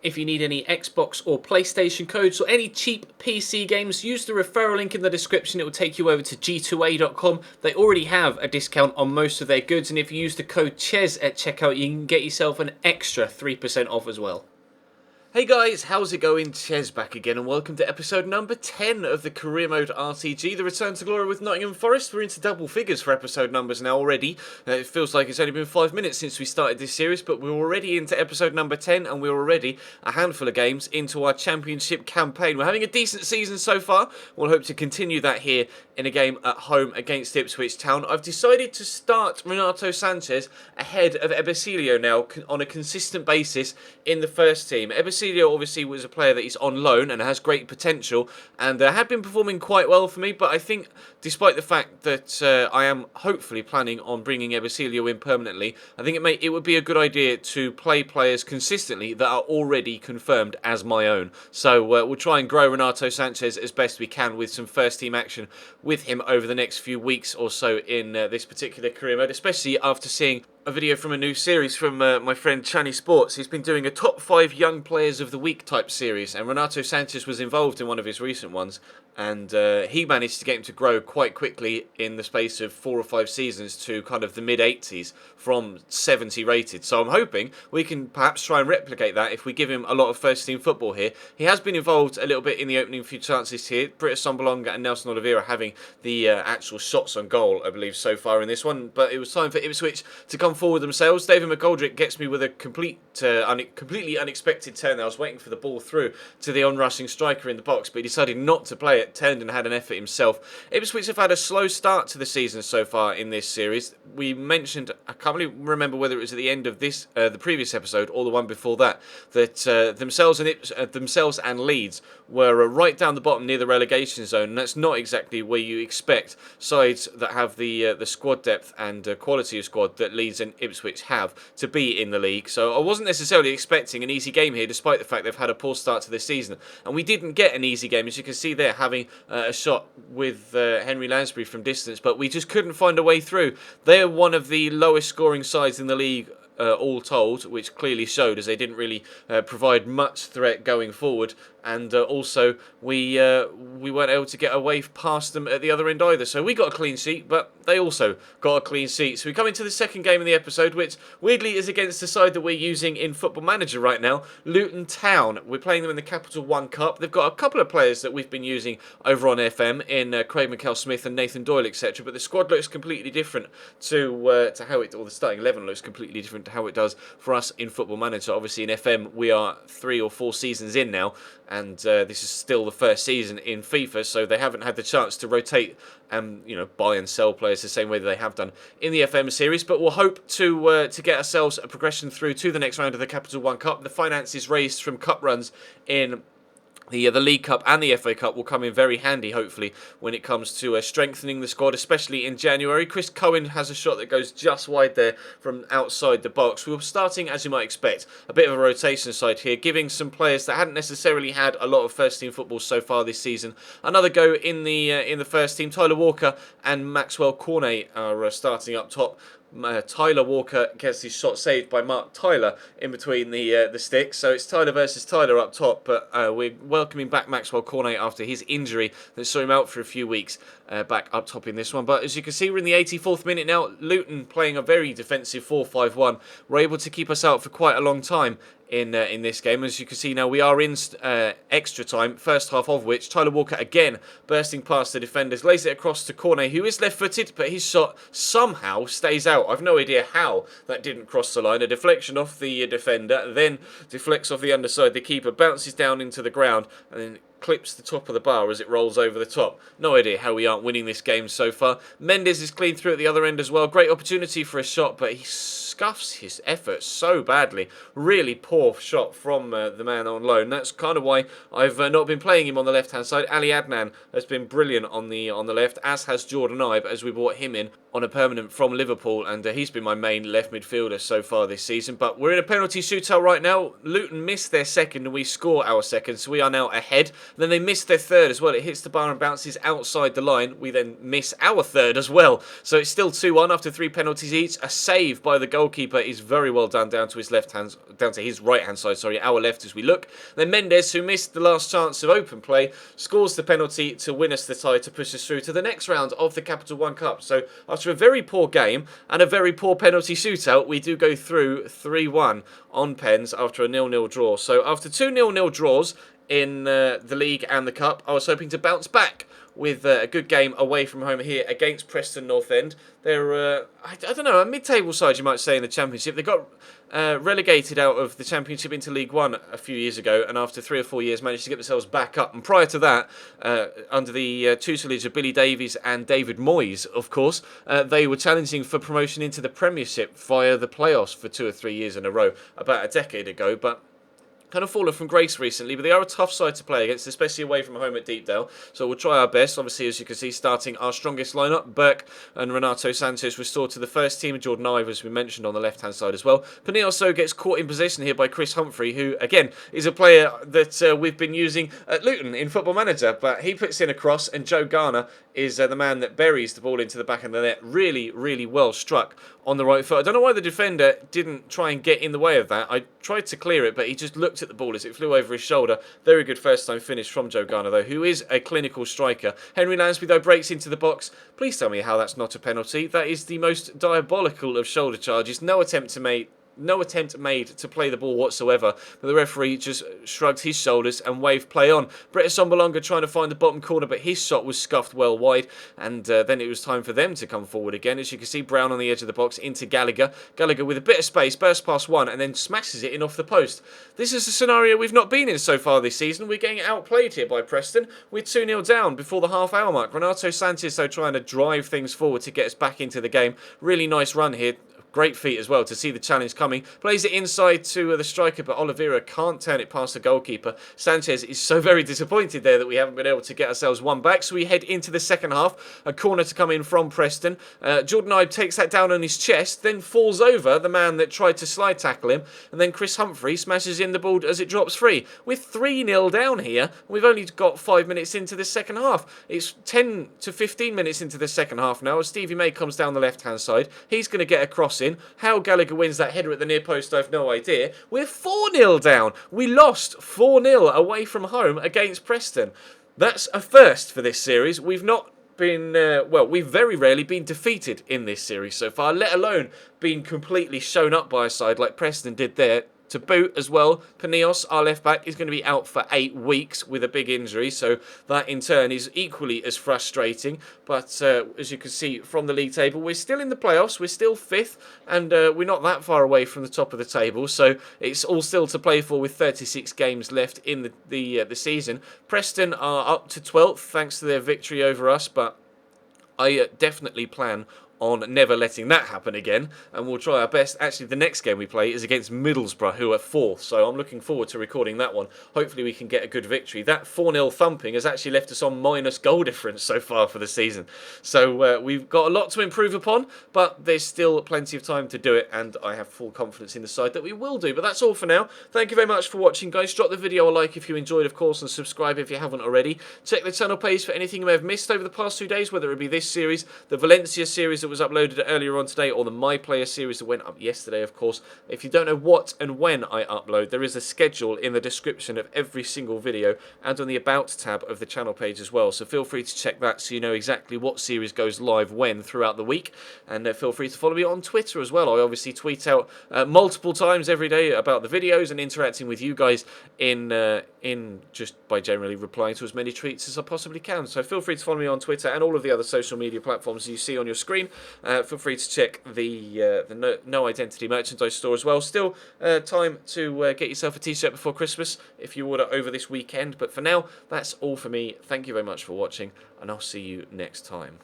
If you need any Xbox or PlayStation codes or any cheap PC games, use the referral link in the description. It will take you over to g2a.com. They already have a discount on most of their goods, and if you use the code CHES at checkout, you can get yourself an extra 3% off as well. Hey guys, how's it going? Ches back again, and welcome to episode number 10 of the Career Mode RTG, the Return to Glory with Nottingham Forest. We're into double figures for episode numbers now already. It feels like it's only been 5 minutes since we started this series, but we're already into episode number 10, and we're already a handful of games into our championship campaign. We're having a decent season so far. We'll hope to continue that here in a game at home against Ipswich Town. I've decided to start Renato Sanchez ahead of Ebesilio now on a consistent basis in the first team. Ebesilio obviously was a player that is on loan and has great potential, and had been performing quite well for me, but I think despite the fact that I am hopefully planning on bringing Ebesilio in permanently, I think it would be a good idea to play players consistently that are already confirmed as my own. So we'll try and grow Renato Sanchez as best we can with some first team action with him over the next few weeks or so in this particular career mode, especially after seeing a video from a new series from my friend Chani Sports. He's been doing a top 5 young players of the week type series, and Renato Sanchez was involved in one of his recent ones, and he managed to get him to grow quite quickly in the space of 4 or 5 seasons to kind of the mid-80s from 70 rated. So I'm hoping we can perhaps try and replicate that if we give him a lot of first team football here. He has been involved a little bit in the opening few chances here. Britta Sombolonga and Nelson Oliveira having the actual shots on goal, I believe, so far in this one, but it was time for Ipswich to come forward themselves. David McGoldrick gets me with a completely unexpected turn. I was waiting for the ball through to the on-rushing striker in the box, but he decided not to play it, turned and had an effort himself. Ipswich have had a slow start to the season so far in this series. We mentioned, I can't really remember whether it was at the end of this, the previous episode or the one before that, that themselves and Leeds were right down the bottom near the relegation zone, and that's not exactly where you expect sides that have the squad depth and quality of squad that Leeds and Ipswich have to be in the league. So I wasn't necessarily expecting an easy game here, despite the fact they've had a poor start to the season. And we didn't get an easy game, as you can see there, having a shot with Henry Lansbury from distance, but we just couldn't find a way through. They're one of the lowest scoring sides in the league, all told, which clearly showed as they didn't really provide much threat going forward, and also we weren't able to get away past them at the other end either. So we got a clean sheet, but they also got a clean sheet. So we come into the second game in the episode, which weirdly is against the side that we're using in Football Manager right now, Luton Town. We're playing them in the Capital One Cup. They've got a couple of players that we've been using over on FM in Craig McKell-Smith and Nathan Doyle, etc. But the squad looks completely different to how it, or the starting 11 looks completely different to how it does for us in Football Manager. Obviously in FM we are 3 or 4 seasons in now, and this is still the first season in FIFA, so they haven't had the chance to rotate and buy and sell players the same way that they have done in the FM series. But we'll hope to get ourselves a progression through to the next round of the Capital One Cup. The finances raised from cup runs in the League Cup and the FA Cup will come in very handy, hopefully, when it comes to strengthening the squad, especially in January. Chris Cohen has a shot that goes just wide there from outside the box. We were starting, as you might expect, a bit of a rotation side here, giving some players that hadn't necessarily had a lot of first-team football so far this season another go in the first team. Tyler Walker and Maxwell Cornet are starting up top. Tyler Walker gets his shot saved by Mark Tyler in between the sticks, so it's Tyler versus Tyler up top, but we're welcoming back Maxwell Cornet after his injury that saw him out for a few weeks back up top in this one. But as you can see, we're in the 84th minute now. Luton playing a very defensive 4-5-1. We're able to keep us out for quite a long time in this game. As you can see now, we are in extra time, first half of which Tyler Walker again bursting past the defenders, lays it across to Cornet, who is left-footed, but his shot somehow stays out. I've no idea how that didn't cross the line. A deflection off the defender, then deflects off the underside. The keeper bounces down into the ground and then clips the top of the bar as it rolls over the top. No idea how we aren't winning this game so far. Mendes is clean through at the other end as well. Great opportunity for a shot, but he scuffs his effort so badly. Really poor shot from the man on loan. That's kind of why I've not been playing him on the left-hand side. Ali Adnan has been brilliant on the left, as has Jordan Ibe, as we brought him in on a permanent from Liverpool, and he's been my main left midfielder so far this season. But we're in a penalty shootout right now. Luton missed their second and we score our second, so we are now ahead. Then they miss their third as well. It hits the bar and bounces outside the line. We then miss our third as well. So it's still 2-1 after 3 penalties each. A save by the goalkeeper is very well done down to his right hand side, sorry, our left as we look. Then Mendes, who missed the last chance of open play, scores the penalty to win us the tie to push us through to the next round of the Capital One Cup. So after a very poor game and a very poor penalty shootout, we do go through 3-1 on pens after a 0-0 draw. So after 2 0-0 draws in the league and the cup, I was hoping to bounce back with a good game away from home here against Preston North End. They're, I don't know, a mid-table side, you might say, in the Championship. They got relegated out of the Championship into League One a few years ago, and after 3 or 4 years managed to get themselves back up. And prior to that, under the tutelage of Billy Davies and David Moyes, of course, they were challenging for promotion into the Premiership via the playoffs for 2 or 3 years in a row, about a decade ago, but kind of fallen from grace recently, but they are a tough side to play against, especially away from home at Deepdale. So we'll try our best. Obviously, as you can see, starting our strongest lineup, Burke and Renato Sanchez restored to the first team. Jordan Ive, as we mentioned, on the left-hand side as well. Panilso gets caught in possession here by Chris Humphrey, who, again, is a player that we've been using at Luton in Football Manager, but he puts in a cross, and Joe Garner is the man that buries the ball into the back of the net. Really, really well struck on the right foot. I don't know why the defender didn't try and get in the way of that. I tried to clear it, but he just looked at the ball as it flew over his shoulder. Very good first-time finish from Joe Garner, though, who is a clinical striker. Henry Lansby, though, breaks into the box. Please tell me how that's not a penalty. That is the most diabolical of shoulder charges. No attempt made to play the ball whatsoever, but the referee just shrugged his shoulders and waved play on. Brett Assombalonga trying to find the bottom corner, but his shot was scuffed well wide, and then it was time for them to come forward again. As you can see, Brown on the edge of the box into Gallagher. Gallagher with a bit of space, bursts past one, and then smashes it in off the post. This is a scenario we've not been in so far this season. We're getting outplayed here by Preston. We're 2-0 down before the half-hour mark. Renato Sanchez, though, trying to drive things forward to get us back into the game. Really nice run here. Great feat as well to see the challenge coming. Plays it inside to the striker, but Oliveira can't turn it past the goalkeeper. Sanchez is so very disappointed there that we haven't been able to get ourselves one back. So we head into the second half. A corner to come in from Preston. Jordan Ibe takes that down on his chest, then falls over the man that tried to slide tackle him. And then Chris Humphrey smashes in the ball as it drops free. We're 3-0 down here. We've only got 5 minutes into the second half. It's 10 to 15 minutes into the second half now. As Stevie May comes down the left-hand side. He's going to get a cross in. How Gallagher wins that header at the near post, I've no idea. We're 4-0 down. We lost 4-0 away from home against Preston. That's a first for this series. We've not been, we've very rarely been defeated in this series so far, let alone been completely shown up by a side like Preston did there. To boot as well, Paneos, our left back, is going to be out for 8 weeks with a big injury, so that in turn is equally as frustrating. But as you can see from the league table, we're still in the playoffs, we're still 5th, and we're not that far away from the top of the table, so it's all still to play for with 36 games left in the season. Preston are up to 12th thanks to their victory over us, but I definitely plan on never letting that happen again, and we'll try our best. Actually, the next game we play is against Middlesbrough, who are 4th, so I'm looking forward to recording that one. Hopefully we can get a good victory. That 4-0 thumping has actually left us on minus goal difference so far for the season, so we've got a lot to improve upon, but there's still plenty of time to do it, and I have full confidence in the side that we will do. But that's all for now. Thank you very much for watching, guys. Drop the video a like if you enjoyed, of course, and subscribe if you haven't already. Check the channel page for anything you may have missed over the past 2 days, whether it be this series, the Valencia series that was uploaded earlier on today, or the My Player series that went up yesterday, of course. If you don't know what and when I upload, there is a schedule in the description of every single video and on the About tab of the channel page as well, so feel free to check that so you know exactly what series goes live when throughout the week. And feel free to follow me on Twitter as well. I obviously tweet out multiple times every day about the videos and interacting with you guys in just by generally replying to as many tweets as I possibly can. So feel free to follow me on Twitter and all of the other social media platforms you see on your screen. Feel free to check the No Identity merchandise store as well. Still time to get yourself a t-shirt before Christmas if you order over this weekend. But for now, that's all for me. Thank you very much for watching, and I'll see you next time.